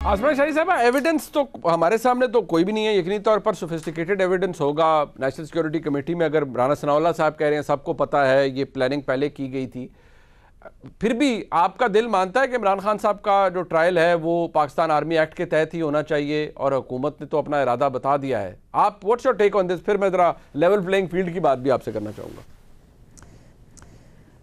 आसमा शाही साहब, एविडेंस तो हमारे सामने तो कोई भी नहीं है। यकीनी तौर पर सोफिस्टिकेटेड एविडेंस होगा। नेशनल सिक्योरिटी कमेटी में अगर राना सनाउल्लाह साहब कह रहे हैं सबको पता है ये प्लानिंग पहले की गई थी, फिर भी आपका दिल मानता है कि इमरान खान साहब का जो ट्रायल है वो पाकिस्तान आर्मी एक्ट के तहत ही होना चाहिए, और हुकूमत ने तो अपना इरादा बता दिया है। आप what's your take on this? फिर मैं ज़रा लेवल प्लेइंग फील्ड की बात भी आपसे करना चाहूँगा।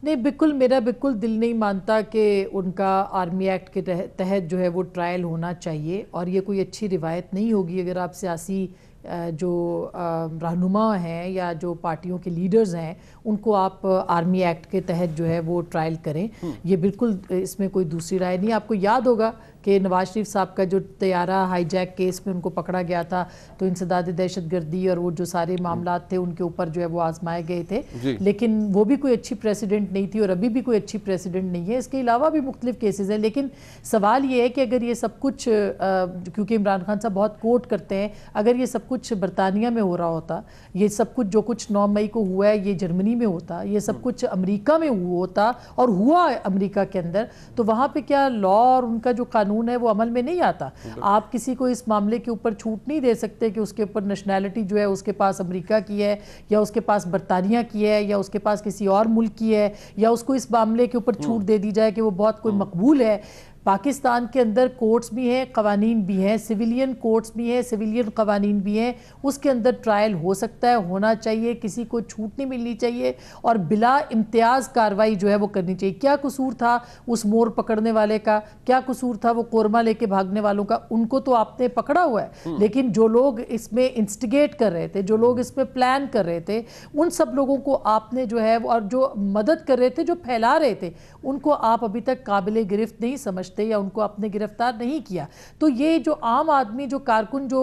नहीं, बिल्कुल मेरा बिल्कुल दिल नहीं मानता कि उनका आर्मी एक्ट के तहत जो है वो ट्रायल होना चाहिए, और ये कोई अच्छी रिवायत नहीं होगी अगर आप सियासी जो रहनुमा हैं या जो पार्टियों के लीडर्स हैं उनको आप आर्मी एक्ट के तहत जो है वो ट्रायल करें। ये बिल्कुल इसमें कोई दूसरी राय नहीं। आपको याद होगा कि नवाज शरीफ साहब का जो तैयारा हाईजैक केस में उनको पकड़ा गया था, तो इंसदाद दहशतगर्दी और वो जो सारे मामलात थे उनके ऊपर जो है वो आजमाए गए थे, लेकिन वो भी कोई अच्छी प्रेसिडेंट नहीं थी और अभी भी कोई अच्छी प्रेसिडेंट नहीं है। इसके अलावा भी मुख्तलिफ केसेस हैं, लेकिन सवाल ये है कि अगर ये सब कुछ क्योंकि इमरान खान साहब बहुत कोट करते हैं, अगर ये सब कुछ बरतानिया में हो रहा होता, ये सब कुछ जो कुछ 9 मई को हुआ है ये जर्मनी में होता, ये सब कुछ अमेरिका में हुआ होता और हुआ अमेरिका के अंदर, तो वहाँ पे क्या लॉ और उनका जो कानून है वो अमल में नहीं आता। आप किसी को इस मामले के ऊपर छूट नहीं दे सकते कि उसके ऊपर नेशनैलिटी जो है उसके पास अमेरिका की है या उसके पास बरतानिया की है या उसके पास किसी और मुल्क की है, या उसको इस मामले के ऊपर छूट दे दी जाए कि वो बहुत कोई मकबूल है। पाकिस्तान के अंदर कोर्ट्स भी हैं, कवानीन भी हैं, सिविलियन कोर्ट्स भी हैं, सिविलियन कवानीन भी हैं, उसके अंदर ट्रायल हो सकता है, होना चाहिए, किसी को छूट नहीं मिलनी चाहिए और बिला इम्तियाज़ कार्रवाई जो है वो करनी चाहिए। क्या कसूर था उस मोर पकड़ने वाले का, क्या कसूर था वो कोरमा लेके भागने वालों का? उनको तो आपने पकड़ा हुआ है, लेकिन जो लोग इसमें इंस्टिगेट कर रहे थे, जो लोग इसमें प्लान कर रहे थे, उन सब लोगों को आपने जो है और जो मदद कर रहे थे, जो फैला रहे थे, उनको आप अभी तक काबिल गिरफ्त नहीं समझते या उनको आपने गिरफ्तार नहीं किया। तो ये जो आम आदमी, जो कारकुन जो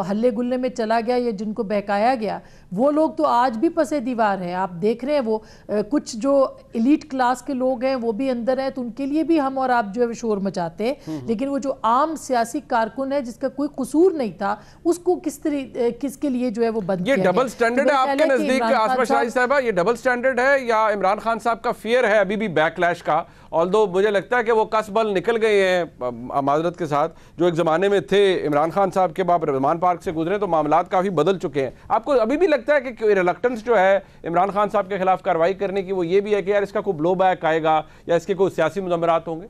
हल्ले गुल्ले में चला गया या जिनको बहकाया गया, वो लोग तो आज भी पसे दीवार हैं। आप देख रहे हैं वो कुछ जो एलीट क्लास के लोग हैं वो भी अंदर हैं, तो उनके लिए भी हम और आप जो है शोर मचाते हैं, लेकिन वो जो आम सियासी कारकुन है जिसका कोई कसूर नहीं था, उसको किसके लिए जो है वो बंद किया गया। ये डबल स्टैंडर्ड है आपके नजदीक आसमा शाही साहबा? ये डबल स्टैंडर्ड है या इमरान खान साहब का फियर है अभी भी बैकलैश का? ऑल्दो मुझे लगता है कि वो कसबल निकल गए हैं माजरत के साथ, जो एक ज़माने में थे। इमरान खान साहब के बाद रहमान पार्क से गुजरे तो मामलात काफ़ी बदल चुके हैं। आपको अभी भी लगता है कि कोई रिलक्टेंस जो है इमरान खान साहब के खिलाफ कार्रवाई करने की वो ये भी है कि यार इसका कोई ब्लो बैक आएगा या इसके कोई सियासी मुज़ामरात होंगे?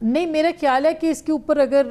नहीं, मेरा ख्याल है कि इसके ऊपर अगर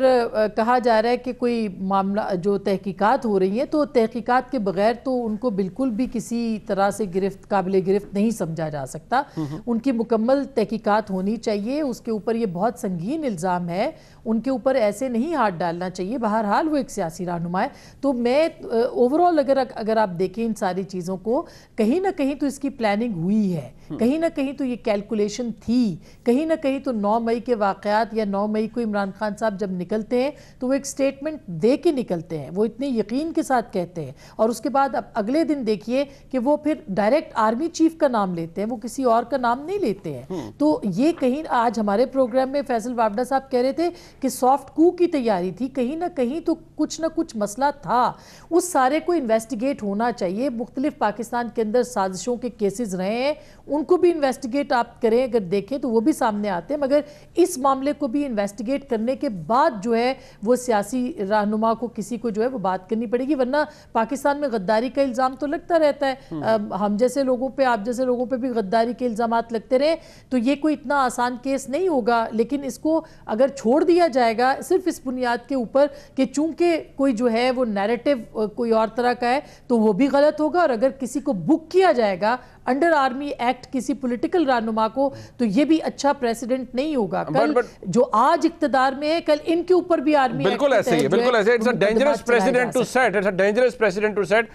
कहा जा रहा है कि कोई मामला जो तहकीकात हो रही हैं, तो तहकीकात के बगैर तो उनको बिल्कुल भी किसी तरह से काबिल गिरफ्त नहीं समझा जा सकता। उनकी मुकम्मल तहकीकात होनी चाहिए। उसके ऊपर ये बहुत संगीन इल्ज़ाम है, उनके ऊपर ऐसे नहीं हाथ डालना चाहिए। बहरहाल वो एक सियासी रहनुमा है। तो मैं ओवरऑल अगर आप देखें इन सारी चीज़ों को, कहीं ना कहीं तो इसकी प्लानिंग हुई है, कहीं ना कहीं तो ये कैलकुलेशन थी, कहीं ना कहीं तो 9 मई के वाक़यात या 9 मई को इमरान खान साहब जब निकलते हैं तो वो एक स्टेटमेंट दे के निकलते हैं, वो इतने यकीन के साथ कहते हैं, और उसके बाद अब अगले दिन देखिए कि वो फिर डायरेक्ट आर्मी चीफ का नाम लेते हैं, वो किसी और का नाम नहीं लेते हैं। तो ये कहीं आज हमारे प्रोग्राम में फैसल वावडा साहब कह रहे थे कि सॉफ्ट कू की तैयारी थी, कहीं ना कहीं तो कुछ ना कुछ मसला था। उस सारे को इन्वेस्टिगेट होना चाहिए। मुख्तलिफ पाकिस्तान के अंदर साजिशों के केसेस रहे हैं, उनको भी इन्वेस्टिगेट आप करें, अगर देखें तो वो भी सामने आते हैं, मगर इस मामले को भी इन्वेस्टिगेट करने के बाद जो है वो सियासी रहनुमा को किसी को जो है वो बात करनी पड़ेगी, वरना पाकिस्तान में गद्दारी का इल्ज़ाम तो लगता रहता है। हम जैसे लोगों पे, आप जैसे लोगों पे भी गद्दारी के इल्ज़ामात लगते रहे, तो ये कोई इतना आसान केस नहीं होगा। लेकिन इसको अगर छोड़ दिया जाएगा सिर्फ इस बुनियाद के ऊपर कि चूंकि कोई जो है वो नैरेटिव कोई और तरह का है, तो वो भी गलत होगा। और अगर किसी को बुक किया जाएगा अंडर आर्मी एक्ट किसी पॉलिटिकल रहनुमा को, तो ये भी अच्छा प्रेसिडेंट नहीं होगा। कल जो आज इक्तदार में है, कल इनके ऊपर भी आर्मी बिल्कुल ऐसे ही है, बिल्कुल ऐसे। It's a dangerous precedent to set, it's a dangerous precedent to set.